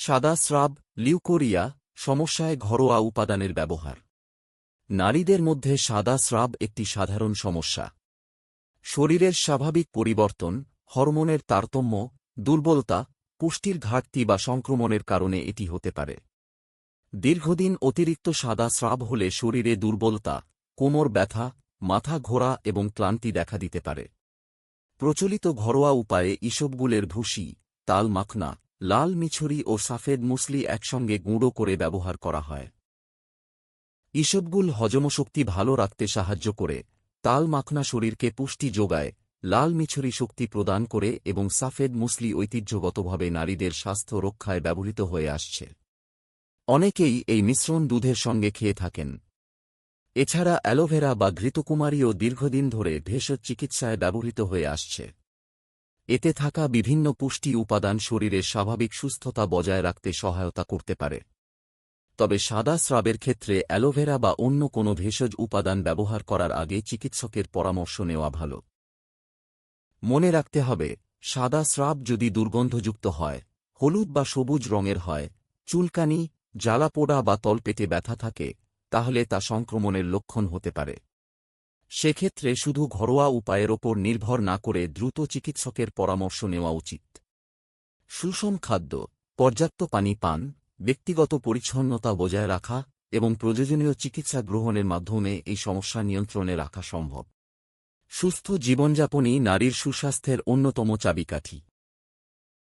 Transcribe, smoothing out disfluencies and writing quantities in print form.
সাদা shrub, leucorrhoea সমস্যায় ঘরোয়া উপাদানের ব্যবহার। নারীদের মধ্যে সাদা স্রাব একটি সাধারণ সমস্যা। শরীরের স্বাভাবিক পরিবর্তন, হরমোনের তারতম্য, দুর্বলতা, পুষ্টির ঘাটতি বা সংক্রমণের কারণে এটি হতে পারে। দীর্ঘদিন অতিরিক্ত সাদা স্রাব হলে শরীরে দুর্বলতা, কোমর ব্যথা, মাথা ঘোরা এবং ক্লান্তি দেখা দিতে পারে। প্রচলিত ঘরোয়া উপায়ে ইসবগুলের ভুসি, তাল মাখনা, লাল মিছরি ও সাফেদ মুসলি একসঙ্গে গুঁড়ো করে ব্যবহার করা হয়। ইসবগুল হজমশক্তি ভালো রাখতে সাহায্য করে, তাল মাখনা শরীরকে পুষ্টি যোগায়, লাল মিছরি শক্তি প্রদান করে এবং সাফেদ মুসলি ঐতিহ্যগতভাবে নারীদের স্বাস্থ্য রক্ষায় ব্যবহৃত হয়ে আসছে। অনেকেই এই মিশ্রণ দুধের সঙ্গে খেয়ে থাকেন। এছাড়া অ্যালোভেরা বা ঘৃতকুমারীও দীর্ঘদিন ধরে ভেষজ চিকিৎসায় ব্যবহৃত হয়ে আসছে। এতে থাকা বিভিন্ন পুষ্টি উপাদান শরীরের স্বাভাবিক সুস্থতা বজায় রাখতে সহায়তা করতে পারে। তবে সাদা স্রাবের ক্ষেত্রে অ্যালোভেরা বা অন্য কোনো ভেষজ উপাদান ব্যবহার করার আগে চিকিৎসকের পরামর্শ নেওয়া ভালো। মনে রাখতে হবে, সাদা স্রাব যদি দুর্গন্ধযুক্ত হয়, হলুদ বা সবুজ রঙের হয়, চুলকানি, জ্বালাপোড়া বা তলপেটে ব্যথা থাকে, তাহলে তা সংক্রমণের লক্ষণ হতে পারে। সেক্ষেত্রে শুধু ঘরোয়া উপায়ের ওপর নির্ভর না করে দ্রুত চিকিৎসকের পরামর্শ নেওয়া উচিত। সুষম খাদ্য, পর্যাপ্ত পানি পান, ব্যক্তিগত পরিচ্ছন্নতা বজায় রাখা এবং প্রয়োজনীয় চিকিৎসা গ্রহণের মাধ্যমে এই সমস্যা নিয়ন্ত্রণে রাখা সম্ভব। সুস্থ জীবনযাপনই নারীর সুস্বাস্থ্যের অন্যতম চাবিকাঠি।